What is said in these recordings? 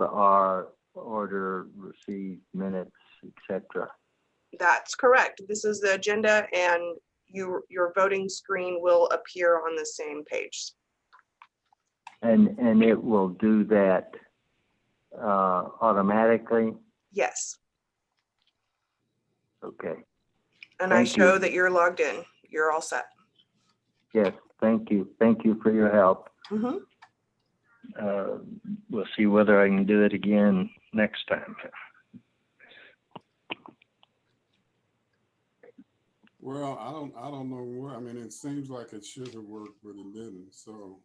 R, order, receive minutes, etc. That's correct. This is the agenda, and your voting screen will appear on the same page. And it will do that automatically? Yes. Okay. And Thank I show you. that you're logged in. You're all set. Yes, thank you. Thank you for your help. Mm-hmm. We'll see whether I can do it again next time. Well, I don't know where. I mean, it seems like it should have worked, but it didn't. So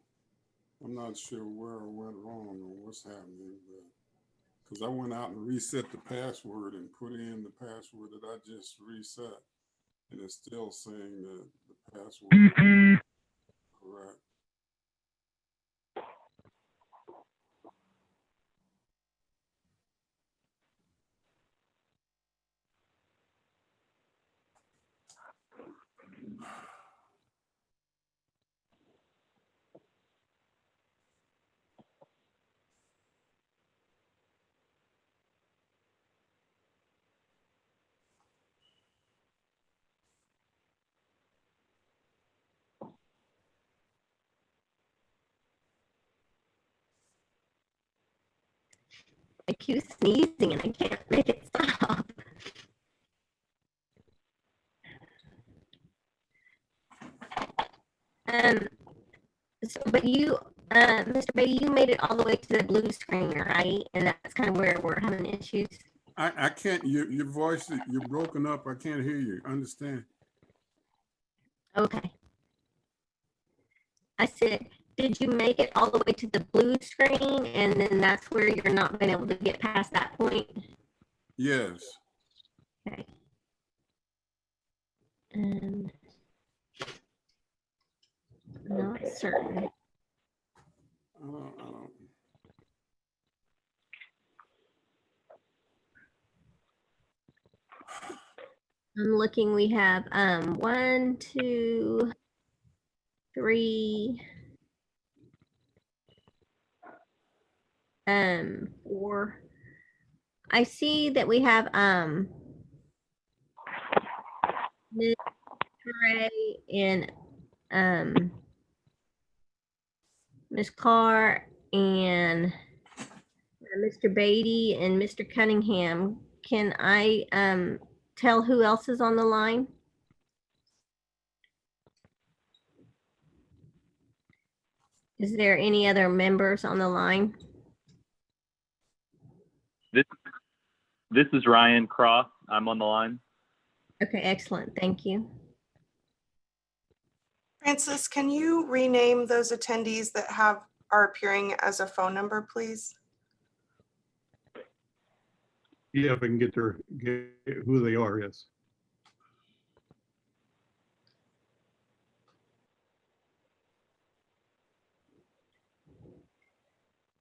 I'm not sure where it went wrong or what's happening. Because I went out and reset the password and put in the password that I just reset, and it's still saying that the password is correct. I keep sneezing and I can't make it stop. So, but you, Mr. Beatty, you made it all the way to the blue screen, right? And that's kind of where we're having issues. I can't. Your voice. You're broken up. I can't hear you. Understand? Okay. I said, did you make it all the way to the blue screen, and then that's where you're not been able to get past that point? Yes. Okay. Not Okay. certain. I don't. I'm looking, we have 1, 2, 3, 4. I see that we have Ms. Gray and Ms. Carr and Mr. Beatty and Mr. Cunningham. Can I tell who else is on the line? Is there any other members on the line? This is Ryan Cross. I'm on the line. Okay, excellent. Thank you. Francis, can you rename those attendees that are appearing as a phone number, please? Yeah, if I can get who they are, yes.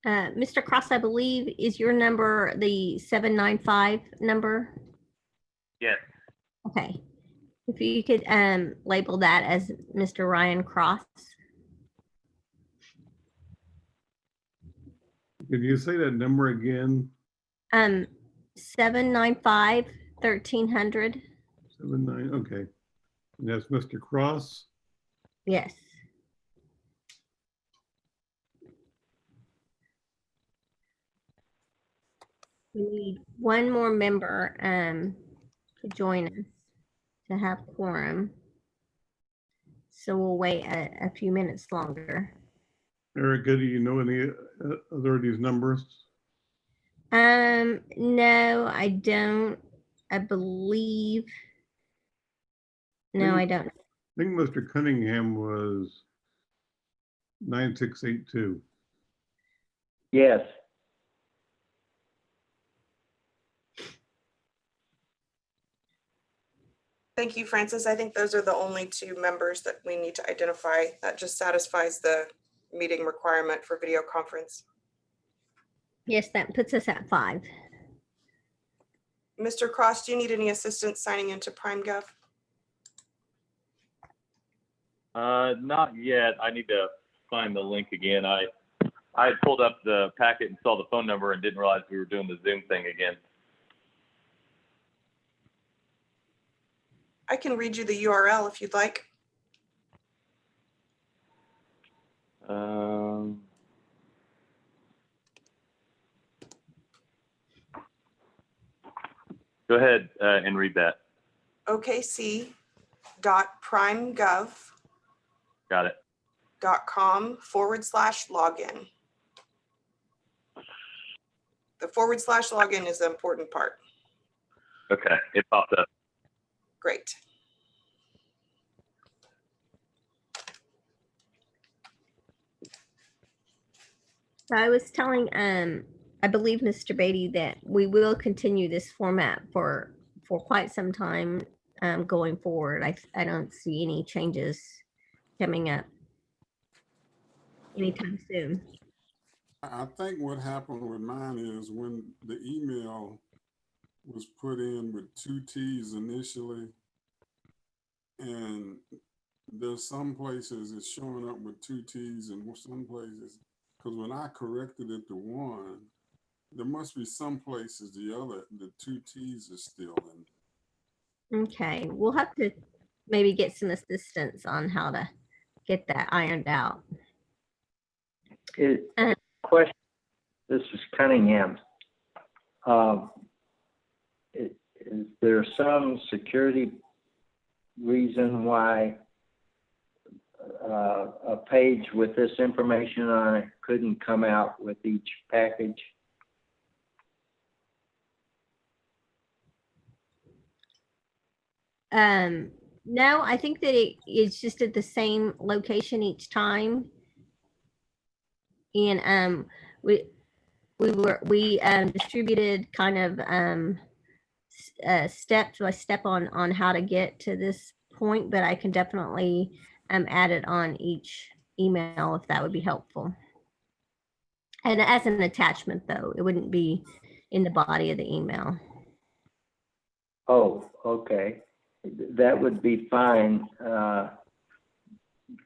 Mr. Cross, I believe, is your number the 795 number? Yes. Okay. If you could label that as Mr. Ryan Cross. Could you say that number again? 795 1300. 79, okay. And that's Mr. Cross? Yes. We need one more member to join us to have quorum. So we'll wait a few minutes longer. Erica, do you know any other of these numbers? No, I don't. I believe. No, I don't. I think Mr. Cunningham was 9682. Yes. Thank you, Francis. I think those are the only two members that we need to identify. That just satisfies the meeting requirement for video conference. Yes, that puts us at 5. Mr. Cross, do you need any assistance signing into PrimeGov? Not yet. I need to find the link again. I I had pulled up the packet and saw the phone number and didn't realize we were doing the Zoom thing again. I can read you the URL if you'd like. Go ahead and read that. okc.primegov.com/login. Got it. The /login is the important part. Okay, it popped up. Great. So I was telling, I believe Mr. Beatty that we will continue this format for quite some time, going forward. I don't see any changes coming up anytime soon. I think what happened with mine is when the email was put in with 2 T's initially, and there's some places it's showing up with 2 T's and some places, because when I corrected it to 1, there must be some places the 2 T's is still in. Okay, we'll have to maybe get some assistance on how to get that ironed out. Question, this is Cunningham. Is there some security reason why a page with this information on it couldn't come out with each package? No, I think that it's just at the same location each time. And we distributed kind of step by step on how to get to this point, but I can definitely add it on each email if that would be helpful. And as an attachment though, it wouldn't be in the body of the email. Oh, okay. That would be fine.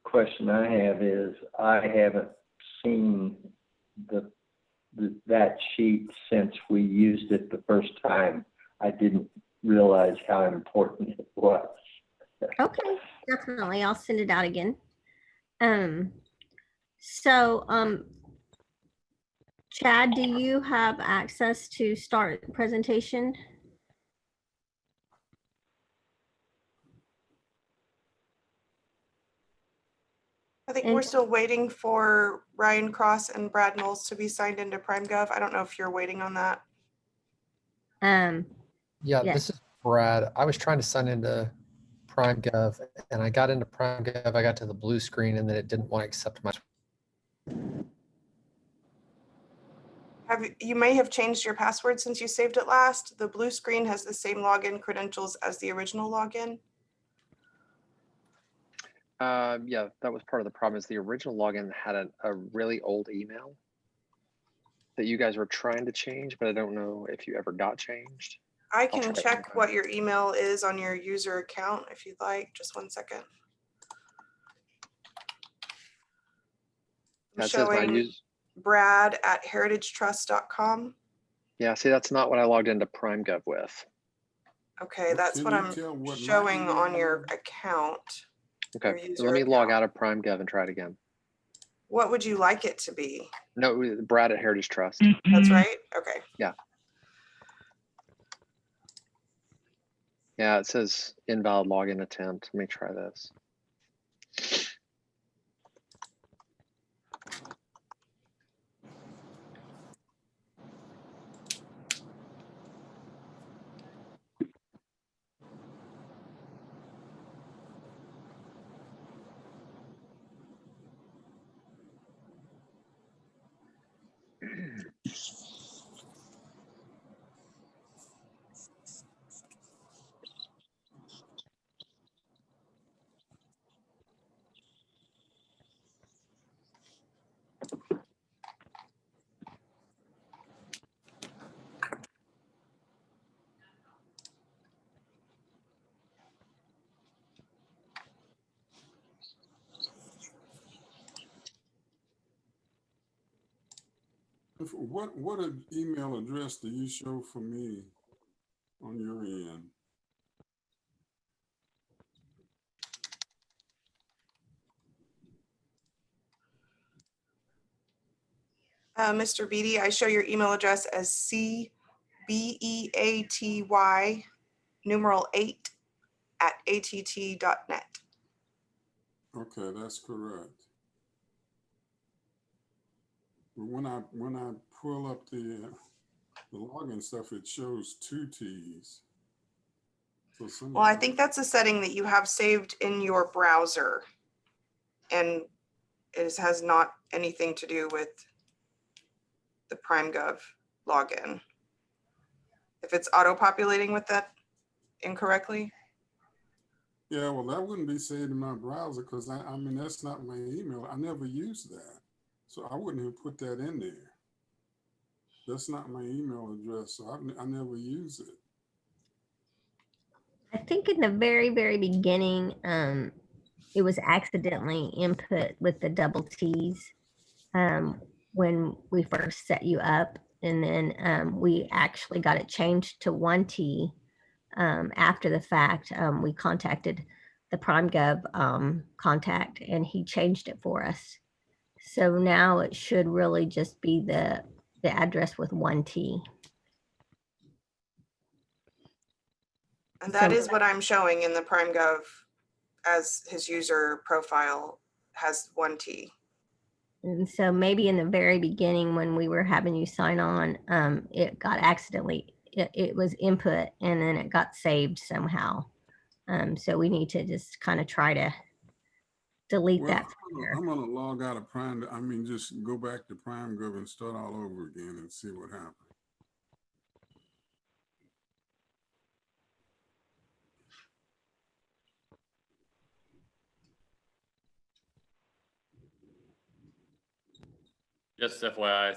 Question I have is, I haven't seen that sheet since we used it the first time. I didn't realize how important it was. Okay, definitely. I'll send it out again. So, Chad, do you have access to start the presentation? I think And- we're still waiting for Ryan Cross and Brad Knowles to be signed into PrimeGov. I don't know if you're waiting on that. Yeah, Yeah. this is Brad. I was trying to sign into PrimeGov and I got into PrimeGov. I got to the blue screen and then it didn't want to accept my. You may have changed your password since you saved it last. The blue screen has the same login credentials as the original login. Yeah, that was part of the problem is the original login had a really old email that you guys were trying to change, but I don't know if you ever got changed. I I'll can try check one time. what your email is on your user account if you'd like. Just 1 second. I'm That says my showing use. brad@heritagetrust.com. Yeah, see, that's not what I logged into PrimeGov with. Okay, that's Can what you I'm tell what my showing email on your is? account. Okay, Your so user let me log account. out of PrimeGov and try it again. What would you like it to be? No, Brad at Heritage Trust. That's right? Okay. Yeah, it says invalid login attempt. Let me try this. What email address do you show for me on your end? Mr. Beatty, I show your email address as CBEATY numeral 8 at att.net. Okay, that's correct. But when I pull up the login stuff, it shows 2 T's. So Well, I think that's a setting that you have saved in your browser. And it has not anything to do with the PrimeGov login. If it's auto-populating with that incorrectly. Yeah, well, that wouldn't be saved in my browser because I mean, that's not my email. I never used that. So I wouldn't have put that in there. That's not my email address. So I never use it. I think in the very, very beginning, it was accidentally input with the double T's when we first set you up. And then we actually got it changed to 1 T after the fact. We contacted the PrimeGov contact and he changed it for us. So now it should really just be the address with 1 T. And that So- is what I'm showing in the PrimeGov as his user profile has 1 T. And so maybe in the very beginning when we were having you sign on, it got accidentally, it was input and then it got saved somehow. So we need to just kind of try to delete Well, that. from there. I'm gonna log out of Prime. I mean, just go back to PrimeGov and start all over again and see what happens. Just FYI,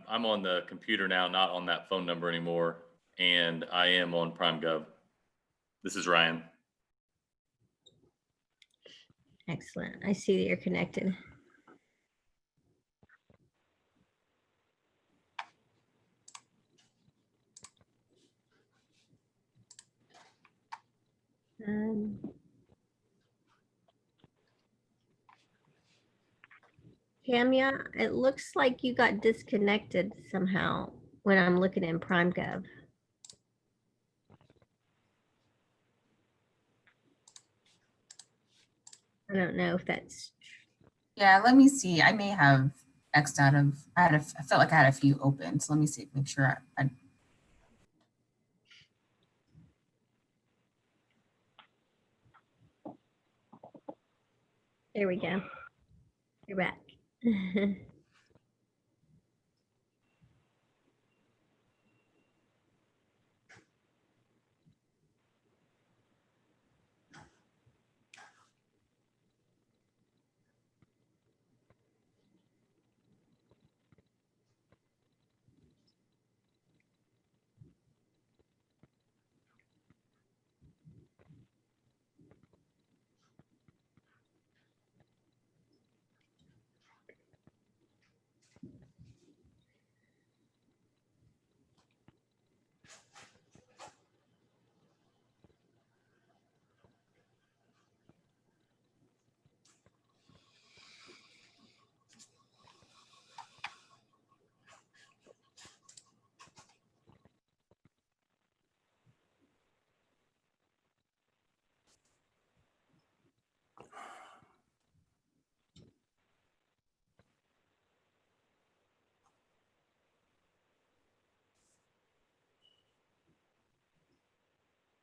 I'm on the computer now, not on that phone number anymore, and I am on PrimeGov. This is Ryan. Excellent. I see that you're connected. Tamia, it looks like you got disconnected somehow when I'm looking in PrimeGov. I don't know if that's, Yeah, let me see. I may have X'd out of, I felt like I had a few open. So let me see, make sure I there we go. You're back.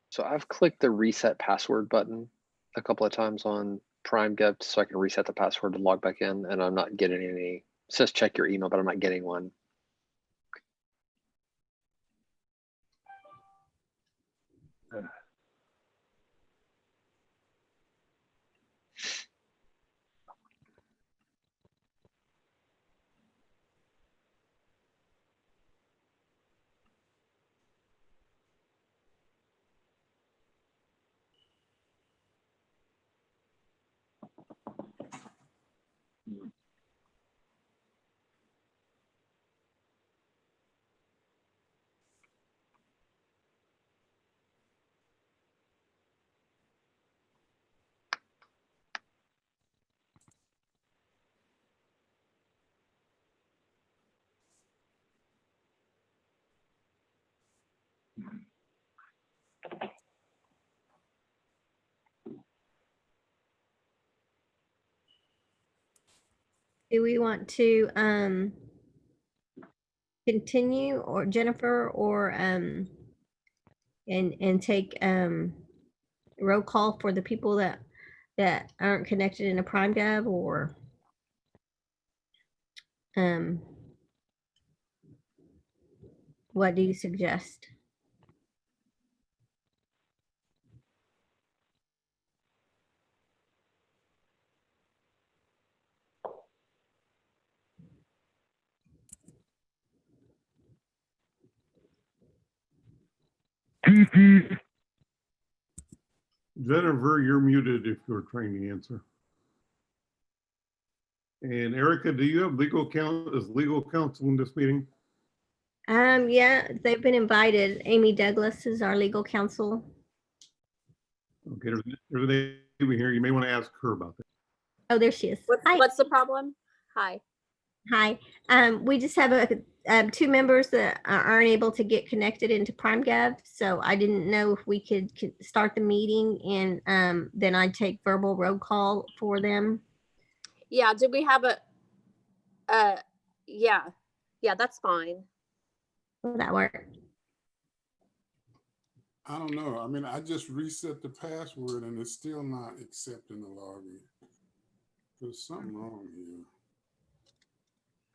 So I've clicked the reset password button a couple of times on PrimeGov so I can reset the password to log back in, and I'm not getting any. It says check your email, but I'm not getting one. Do we want to continue, or Jennifer, or and take roll call for the people that aren't connected in a Prime Gov, or what do you suggest? Jennifer, you're muted if you're trying to answer. And Erica, do you have legal counsel in this meeting? Yeah, they've been invited. Amy Douglas is our legal counsel. Okay, there's a name here. You may want to ask her about that. Oh, there she is. Hi. What's the problem? Hi. Hi. We just have two members that aren't able to get connected into Prime Gov, so I didn't know if we could start the meeting, and then I'd take verbal roll call for them. Yeah, did we have yeah, that's fine. Will that work? I don't know. I mean, I just reset the password and it's still not accepting the login. There's something wrong here.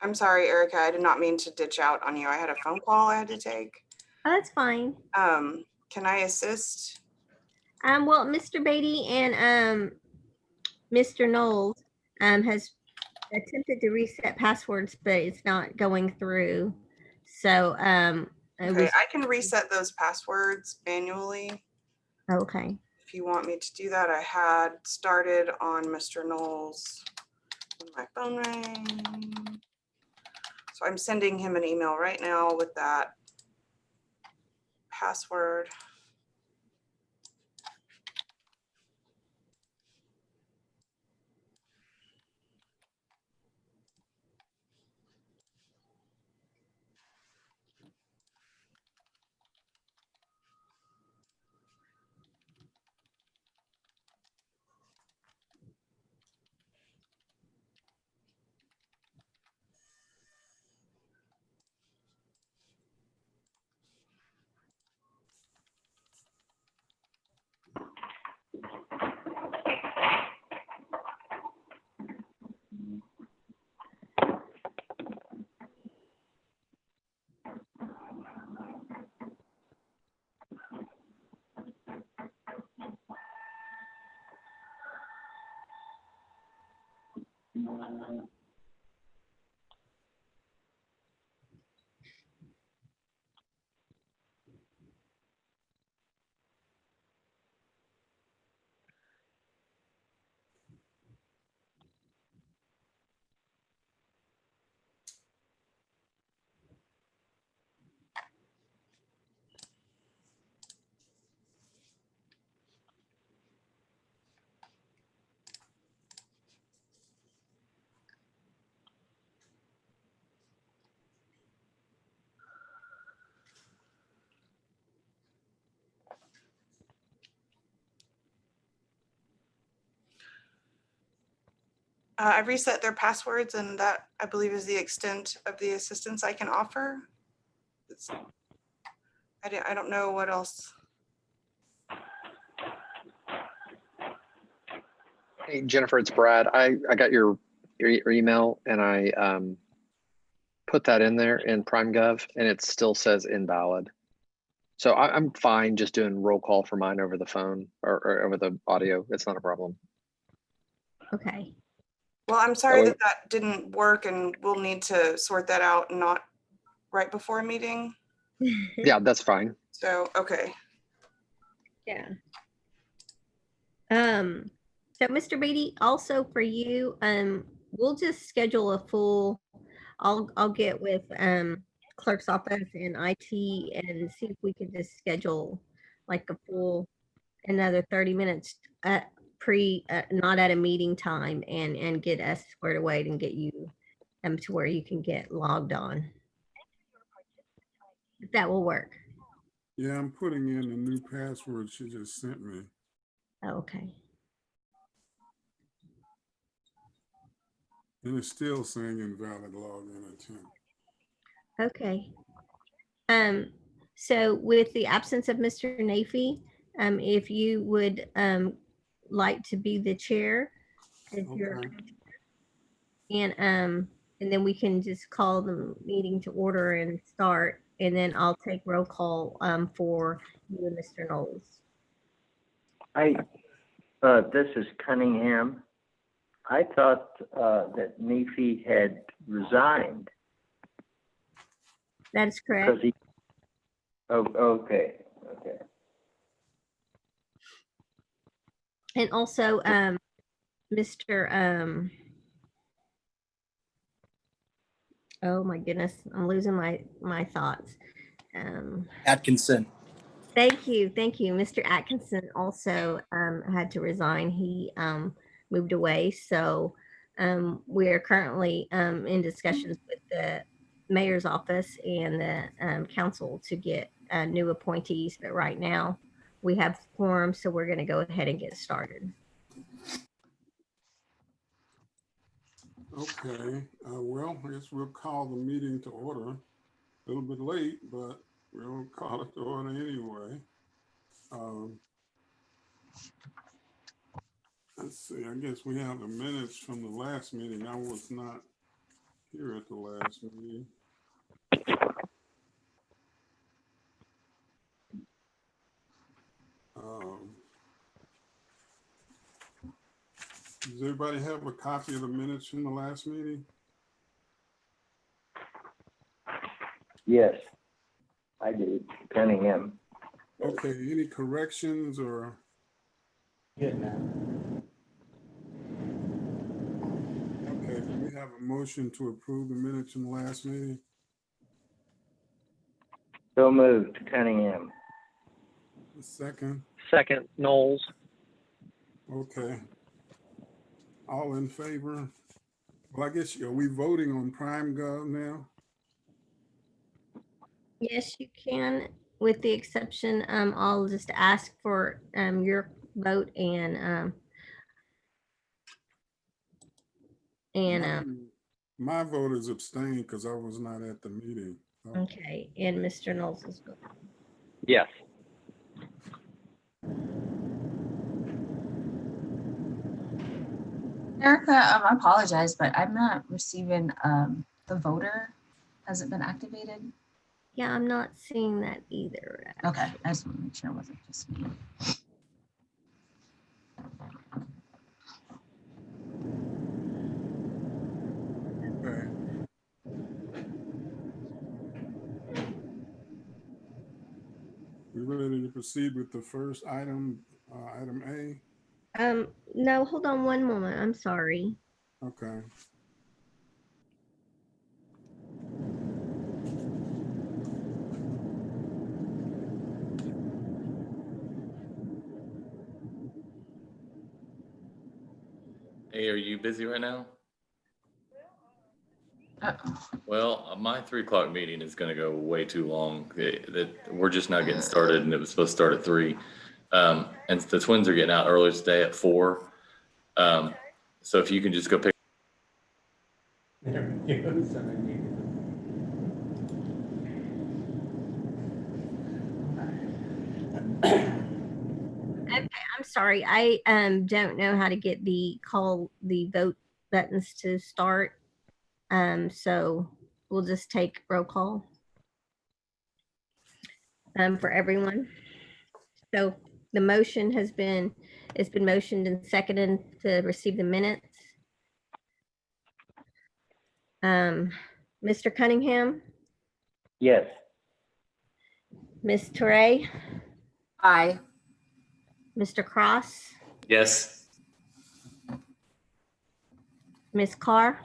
I'm sorry, Erica. I did not mean to ditch out on you. I had a phone call I had to take. Oh, that's fine. Can I assist? Well, Mr. Beatty and Mr. Knowles has attempted to reset passwords, but it's not going through. So Okay, I can reset those passwords manually. Okay. If you want me to do that, I had started on Mr. Knowles when my phone rang. So I'm sending him an email right now with that password. I reset their passwords, and that, I believe, is the extent of the assistance I can offer. I don't know what else. Hey, Jennifer, it's Brad. I got your email and I put that in there in PrimeGov and it still says invalid. So I'm fine just doing roll call for mine over the phone or over the audio. It's not a problem. Okay. Well, I'm sorry that that didn't work, and we'll need to sort that out, not right before a meeting. Yeah, that's fine. So, okay. Yeah. So Mr. Beatty, also for you, we'll just schedule a full, I'll get with clerk's office and IT and see if we can just schedule like a full another 30 minutes not at a meeting time, and get us squared away and get you to where you can get logged on. If that will work. Yeah, I'm putting in the new password she just sent me. Okay. And it's still saying invalid login attempt. Okay. So with the absence of Mr. Nafee, if you would, like to be the chair, if you're, Okay. and then we can just call the meeting to order and start, and then I'll take roll call, for you and Mr. Knowles. This is Cunningham. I thought, that Nefi had resigned That is because correct. he, oh, okay, okay. And also, Mr. Oh my goodness, I'm losing my thoughts. Atkinson. Thank you, Mr. Atkinson also had to resign. He moved away, so we are currently in discussions with the mayor's office and the council to get new appointees. But right now, we have quorum, so we're going to go ahead and get started. Okay, well, I guess we'll call the meeting to order. A little bit late, but we'll call it to order anyway. Let's see, I guess we have the minutes from the last meeting. I was not here at the last meeting. Does everybody have a copy of the minutes from the last meeting? Yes, I do, Cunningham. Okay, any corrections or? Good now. Okay, do we have a motion to approve the minutes from the last meeting? So moved, Cunningham. A second, Second, Knowles. okay. All in favor? Well, I guess, are we voting on PrimeGov now? Yes, you can, with the exception, I'll just ask for your vote and My vote is abstained because I was not at the meeting. So, okay, and Mr. Knowles as well. Yes. Erica, I apologize, but I'm not receiving the voter. Has it been activated? Yeah, I'm not seeing that either. Okay, I just want to make sure it wasn't just me. okay. We ready to proceed with the first item, item A? No, hold on one moment. I'm sorry. Okay. Hey, are you busy right now? Uh-oh. Well, my 3 o'clock meeting is going to go way too long. We're just not getting started, and it was supposed to start at 3. And the twins are getting out early today at 4. So if you can just go pick. I'm sorry. I don't know how to get the vote buttons to start. So we'll just take roll call for everyone. So the motion it's been motioned and seconded to receive the minutes. Mr. Cunningham, Yes, Ms. Toure, Aye. Mr. Cross, Yes. Ms. Carr,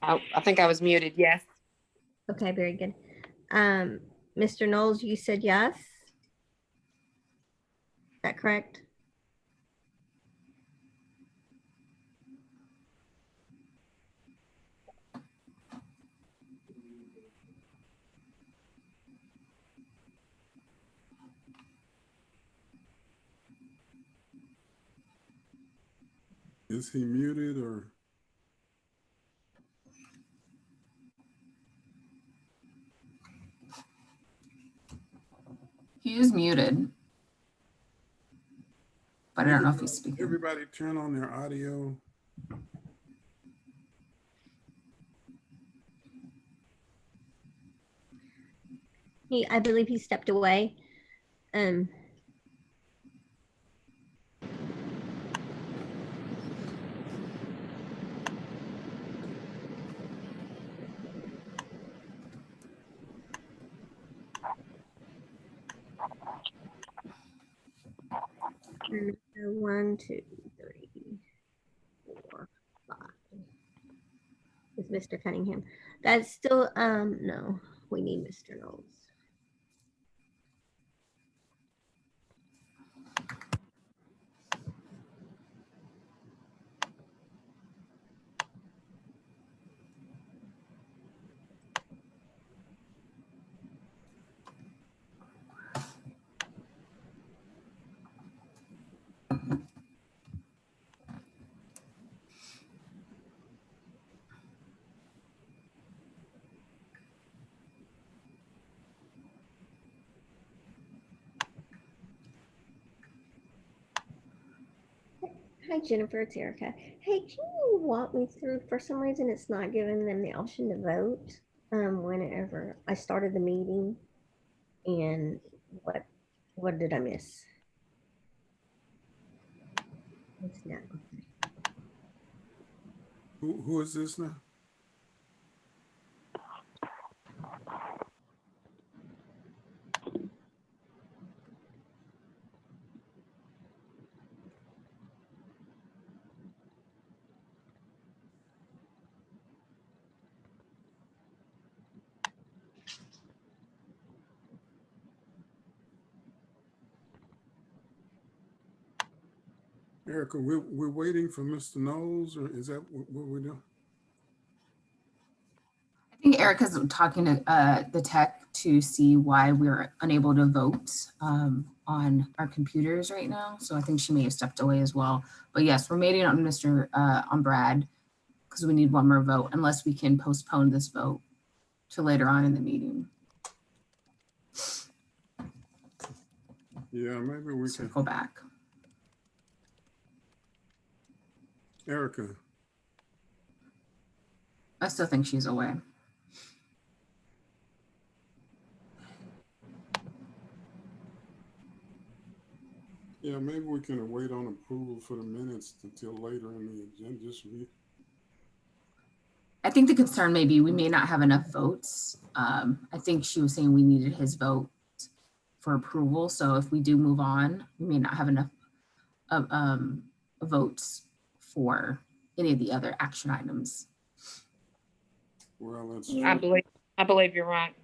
Oh, I think I was muted. Yes. okay, very good. Mr. Knowles, you said yes? Is that correct? Is he muted or? He is muted. But I don't know if he's speaking. Everybody turn on their audio. I believe he stepped away. One, two, three, 4, 5. Is Mr. Cunningham? That's still no. We need Mr. Knowles. Hi, Jennifer, it's Erica. Hey, can you walk me through, for some reason, it's not giving them the option to vote whenever I started the meeting, and what did I miss? It's now. Who is this now? Erica, we're waiting for Mr. Knowles, or is that what we're doing? I think Erica's talking to the tech to see why we're unable to vote on our computers right now. So I think she may have stepped away as well. But yes, we're waiting on on Brad because we need one more vote unless we can postpone this vote to later on in the meeting. Yeah, maybe we can. Circle back. Erica. I still think she's away. Yeah, maybe we can wait on approval for the minutes until later in the agenda. I think the concern may be we may not have enough votes. I think she was saying we needed his vote for approval. So if we do move on, we may not have enough votes for any of the other action items. Well, that's I believe you're right.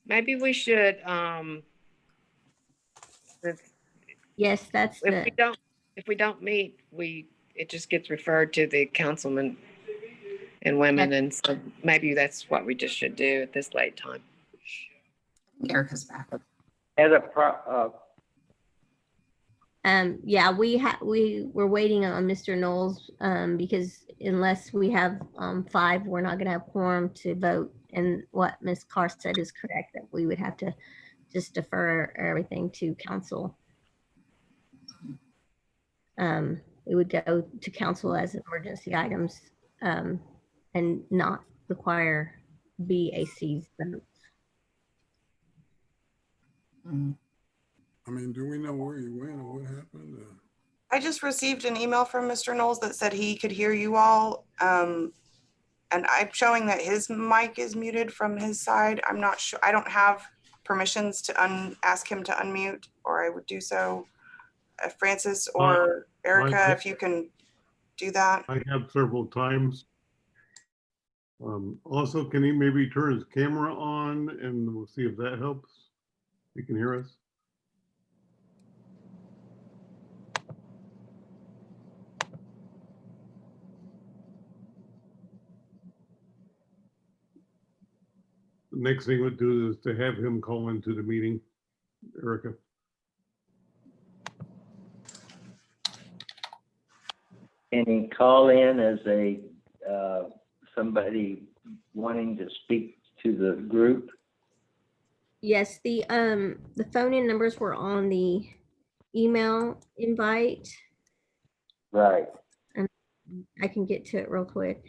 Maybe we should, Yes, that's the. if we don't meet, it just gets referred to the councilmen and women, and so maybe that's what we just should do at this late time. Erica's back. Yeah, we were waiting on Mr. Knowles because unless we have 5, we're not going to have quorum to vote. And what Ms. Carr said is correct, that we would have to just defer everything to council. It would go to council as emergency items and not require BAC's votes. I mean, do we know where he went or what happened? I just received an email from Mr. Knowles that said he could hear you all. And I'm showing that his mic is muted from his side. I'm not sure. I don't have permissions to ask him to unmute, or I would do so. Francis or Erica, if you can do that. I have several times. Also, can he maybe turn his camera on and we'll see if that helps? You can hear us. The next thing we'll do is to have him call into the meeting, Erica. any call in as a, somebody wanting to speak to the group? Yes, the phone in numbers were on the email invite. Right. I can get to it real quick.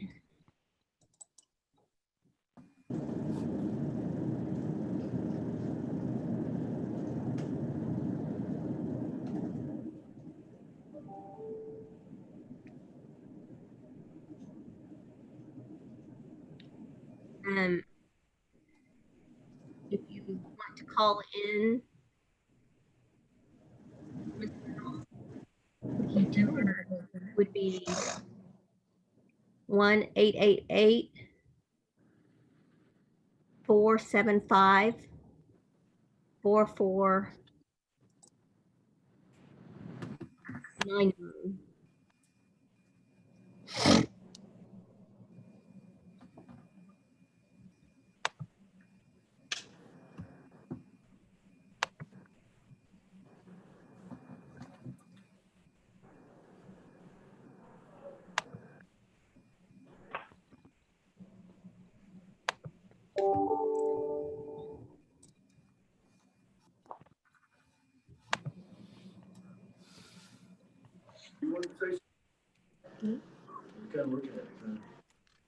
If you want to call in, the number would be 1-888-475-4499.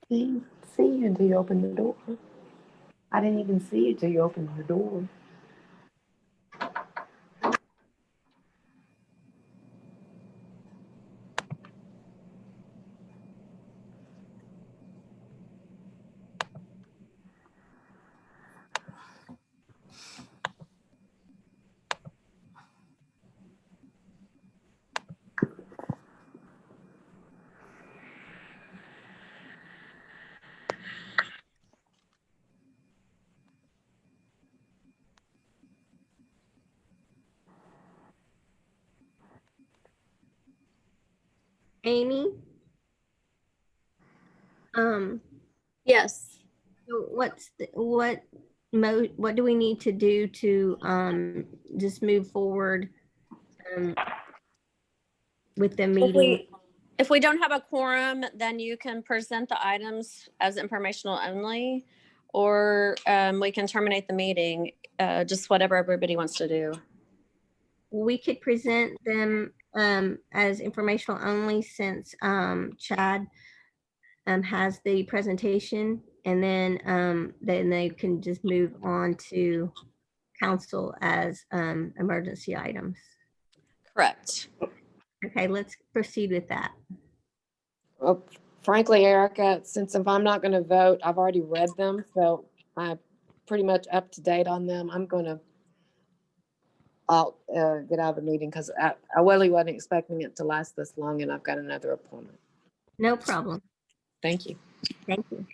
Didn't see you until you opened the door. I didn't even see you till you opened the door. Amy, Yes. so what do we need to do to just move forward with the meeting? If we don't have a quorum, then you can present the items as informational only, or we can terminate the meeting, just whatever everybody wants to do. We could present them as informational only since Chad has the presentation, and then they can just move on to council as emergency items. Correct. Okay, let's proceed with that. Well, frankly, Erica, since if I'm not going to vote, I've already read them, so I'm pretty much up to date on them. I'll get out of the meeting because I really wasn't expecting it to last this long, and I've got another appointment. No problem. Thank you. Thank you.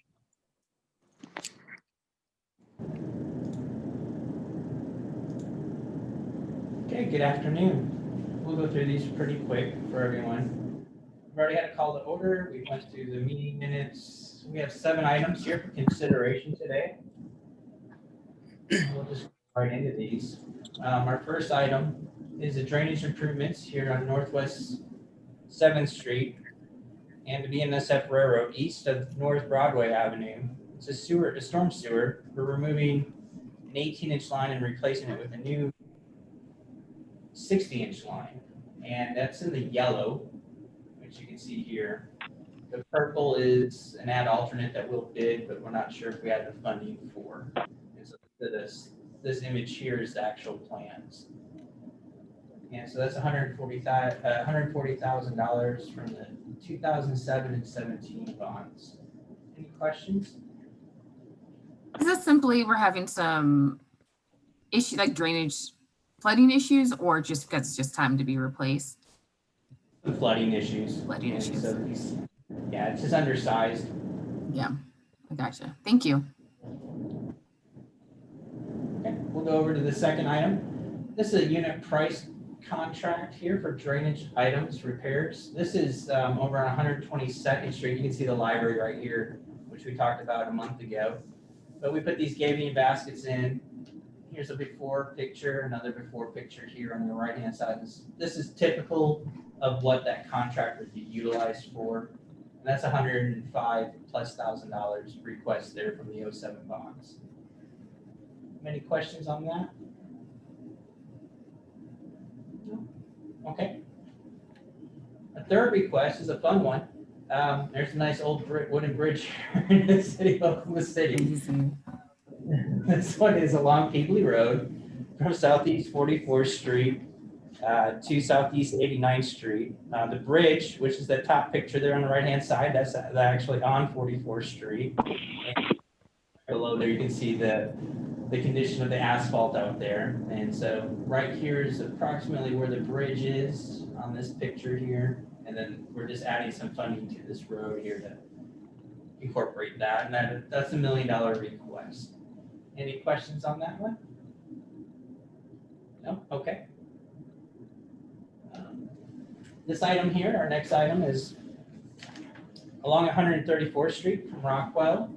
Okay, good afternoon. We'll go through these pretty quick for everyone. We've already had a call to order. We went through the meeting minutes. We have 7 items here for consideration today. We'll just go right into these. Our first item is the drainage improvements here on Northwest 7th Street and the BNSF Railroad east of North Broadway Avenue. It's a storm sewer. We're removing an 18-inch line and replacing it with a new 60-inch line, and that's in the yellow, which you can see here. The purple is an ad alternate that we'll bid, but we're not sure if we have the funding for. And so this image here is the actual plans. And so that's $140,000 from the 2007 and 17 bonds. Any questions? Is this simply we're having some issue like drainage flooding issues, or just because it's just time to be replaced? The flooding issues. Flooding And issues. so yeah, it's just undersized. Yeah, I gotcha. Thank you. Okay, we'll go over to the second item. This is a unit price contract here for drainage items repairs. This is over on 122nd Street. You can see the library right here, which we talked about a month ago. But we put these Gabion baskets in. Here's a before picture, another before picture here on the right-hand side. This is typical of what that contract would be utilized for. And that's $105,000+ request there from the 07 bonds. Any questions on that? No? Okay. A third request is a fun one. There's a nice old wooden bridge here in the city of Oklahoma City. Easy. This one is along Peebly Road from Southeast 44th Street to Southeast 89th Street. The bridge, which is the top picture there on the right-hand side, that's actually on 44th Street. And below there, you can see the condition of the asphalt out there. And so right here is approximately where the bridge is on this picture here. And then we're just adding some funding to this road here to incorporate that. And that's $1 million request. Any questions on that one? No? Okay. This item here, our next item is along 134th Street from Rockwell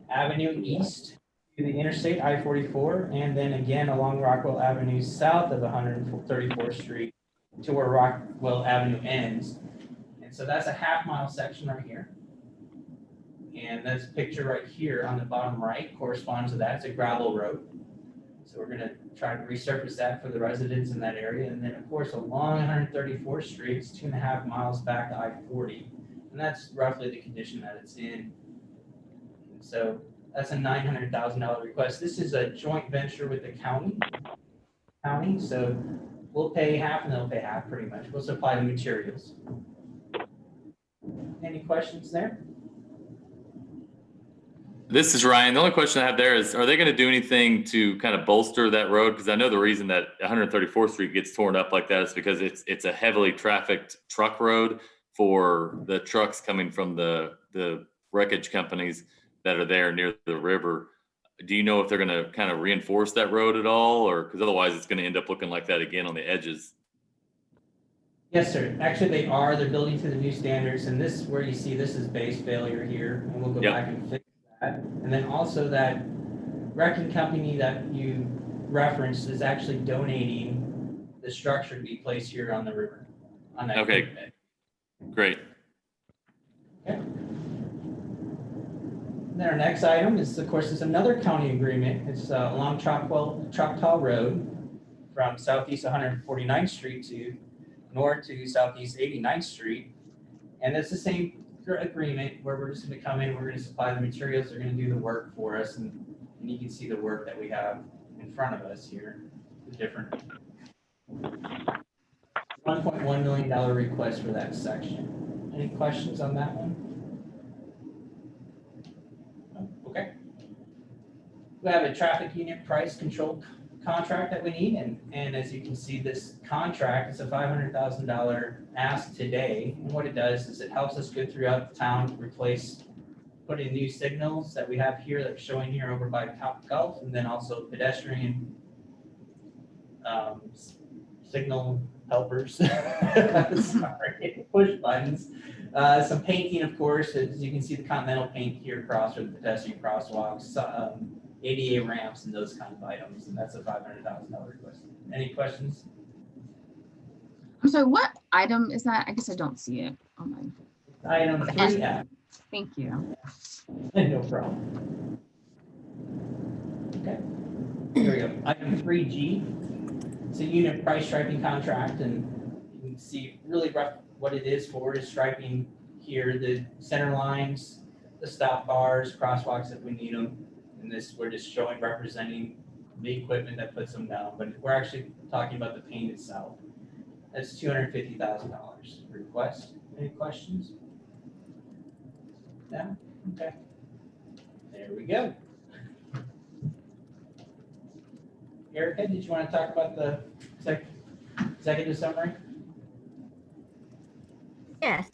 Avenue East to the Interstate I-44, and then again along Rockwell Avenue south of 134th Street to where Rockwell Avenue ends. And so that's a half-mile section right here. And this picture right here on the bottom right corresponds to that. It's a gravel road. So we're gonna try to resurface that for the residents in that area. And then of course, along 134th Street, it's 2.5 miles back to I-40. And that's roughly the condition that it's in. And so that's a $900,000 request. This is a joint venture with the county. So we'll pay half and they'll pay half pretty much. We'll supply the materials. Any questions there? This is Ryan. The only question I have there is, are they going to do anything to kind of bolster that road? Because I know the reason that 134th Street gets torn up like that is because it's a heavily trafficked truck road for the trucks coming from the wreckage companies that are there near the river. Do you know if they're going to kind of reinforce that road at all, or because otherwise it's going to end up looking like that again on the edges? Yes, sir. Actually, they are. They're building to the new standards, and this, where you see this is base failure here, and we'll go back and fix that. And then also that wrecking company that you referenced is actually donating the structure to be placed here on the river. On that Okay. creek bed. Great. Okay. And then our next item is, of course, is another county agreement. It's along Choctaw Road from southeast 149th Street to north to southeast 89th Street. And it's the same agreement where we're just going to come in, we're going to supply the materials, they're going to do the work for us, and you can see the work that we have in front of us here, the different $1.1 million request for that section. Any questions on that one? Okay. We have a traffic unit price control contract that we need, and as you can see, this contract is a $500,000 ask today. And what it does is it helps us go throughout the town to put in new signals that we have here that are showing here over by Top Gulf, and then also pedestrian signal helpers. Sorry, push buttons. Some painting, of course, as you can see the Continental paint here across, or the pedestrian crosswalks, ADA ramps, and those kind of items, and that's a $500,000 request. Any questions? I'm sorry, what item is that? I guess I don't see it on mine. Item 3F. Thank you. No problem. Okay, here we go. Item 3G. It's a unit price striping contract, and you can see really rough what it is for is striping here, the center lines, the stop bars, crosswalks if we need them. And this, we're just showing, representing the equipment that puts them down, but we're actually talking about the paint itself. That's $250,000 request. Any questions? No? Okay. There we go. Erica, did you want to talk about the executive summary? Yes.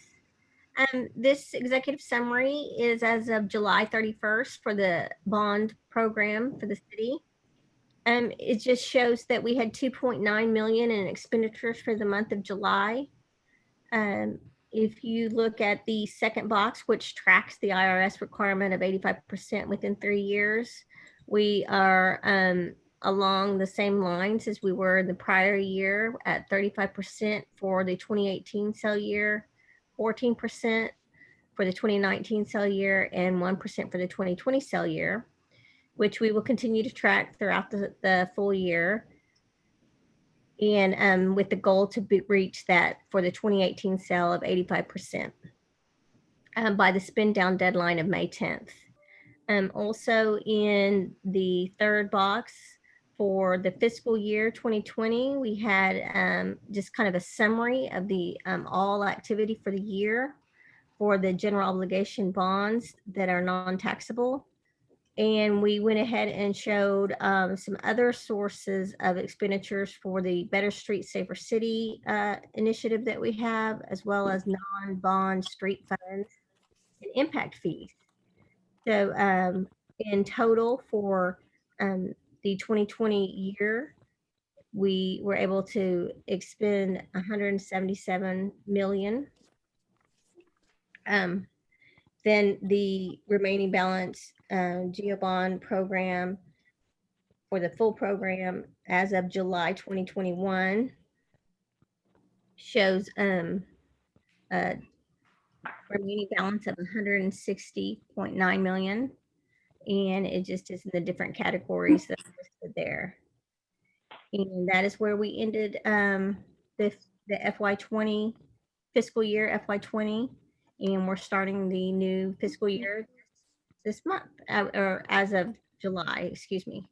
This executive summary is as of July 31st for the bond program for the city. It just shows that we had 2.9 million in expenditures for the month of July. If you look at the second box, which tracks the IRS requirement of 85% within 3 years, we are along the same lines as we were the prior year at 35% for the 2018 cell year, 14% for the 2019 cell year, and 1% for the 2020 cell year, which we will continue to track throughout the full year. And with the goal to reach that for the 2018 cell of 85% by the spin down deadline of May 10th. Also in the third box for the fiscal year 2020, we had just kind of a summary of the all activity for the year for the general obligation bonds that are non-taxable. And we went ahead and showed some other sources of expenditures for the Better Street, Safer City initiative that we have, as well as non-bond street funds and impact fees. So in total for the 2020 year, we were able to expend 177 million. Then the remaining balance GeoBond program for the full program as of July 2021 shows a remaining balance of 160.9 million, and it just is in the different categories that are listed there. And that is where we ended the FY20 fiscal year FY20, and we're starting the new fiscal year this month, or as of July, excuse me.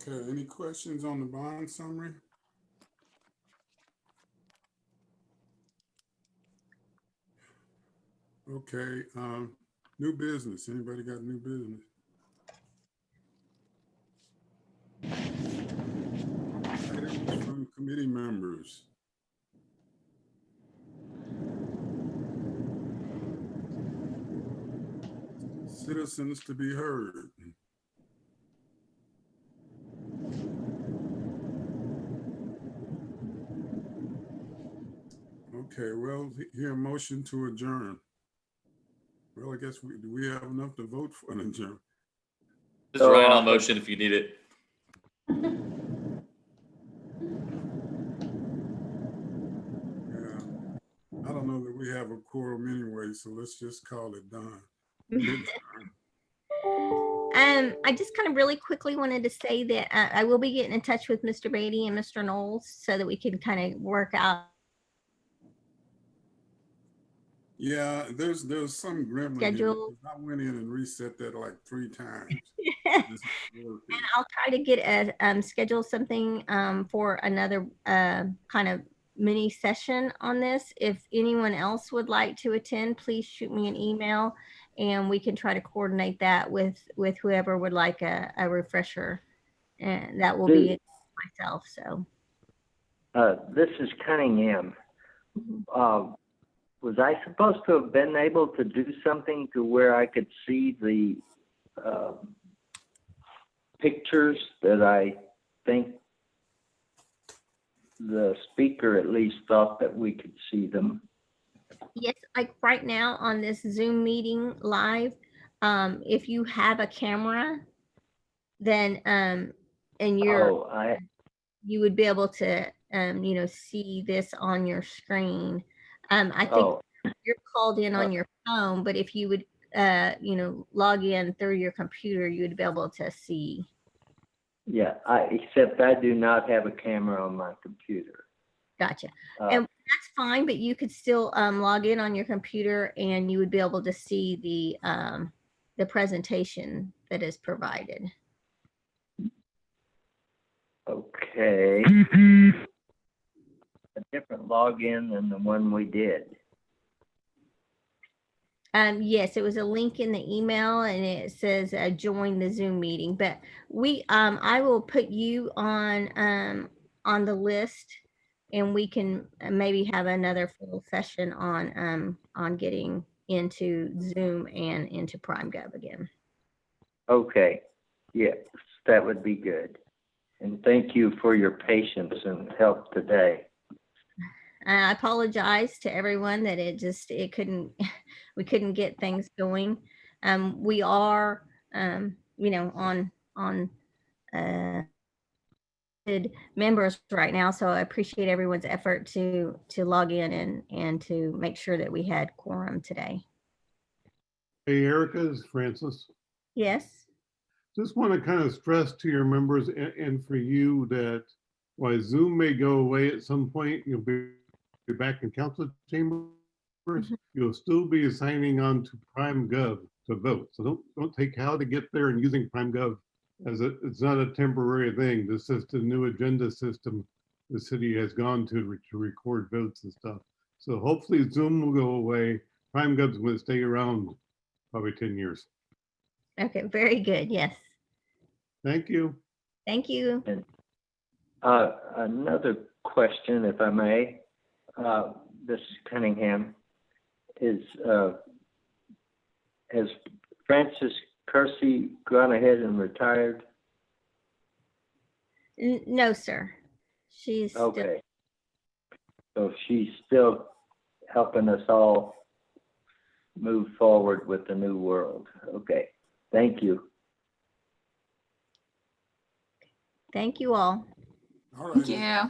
Okay, any questions on the bond summary? Okay, new business. Anybody got new business? Items from committee members. Citizens to be heard. Okay, well, hear a motion to adjourn. Well, I guess do we have enough to vote for an adjourn? This is Ryan on motion if you need it. Yeah, I don't know that we have a quorum anyway, so let's just call it done. I just kind of really quickly wanted to say that I will be getting in touch with Mr. Beatty and Mr. Knowles so that we can kind of work out. Yeah, there's some gremlin here Schedule. because I went in and reset that like 3 times. And I'll try to get a schedule something for another kind of mini session on this. If anyone else would like to attend, please shoot me an email and we can try to coordinate that with whoever would like a refresher, and that will be myself. So this is Cunningham. Was I supposed to have been able to do something to where I could see the pictures that I think the speaker at least thought that we could see them? yes, like right now on this Zoom meeting live, if you have a camera, then and you would be able to see this on your screen. I think you're called in on your phone, but if you would log in through your computer, you would be able to see. Yeah, except I do not have a camera on my computer. Gotcha. And that's fine, but you could still log in on your computer and you would be able to see the presentation that is provided. Okay. A different login than the one we did. Yes, it was a link in the email and it says join the Zoom meeting, but I will put you on the list and we can maybe have another full session on getting into Zoom and into PrimeGov again. Okay. Yes, that would be good. And thank you for your patience and help today. I apologize to everyone that it couldn't, we couldn't get things going. We are, on members right now, so I appreciate everyone's effort to log in and to make sure that we had quorum today. Hey, Erica, this is Francis. Yes. Just want to kind of stress to your members and for you that while Zoom may go away at some point, you'll be back in council chambers. You'll still be signing on to PrimeGov to vote. So don't take how to get there and using PrimeGov as it's not a temporary thing. This is the new agenda system the city has gone to record votes and stuff. So hopefully Zoom will go away. PrimeGov's going to stay around probably 10 years. Okay, very good. Yes. Thank you. Thank you. Another question, if I may, this is Cunningham, is has Frances Kersey gone ahead and retired? No, sir. She's still, Okay. So she's still helping us all move forward with the new world. Okay. Thank you. thank you all. All right. Thank you.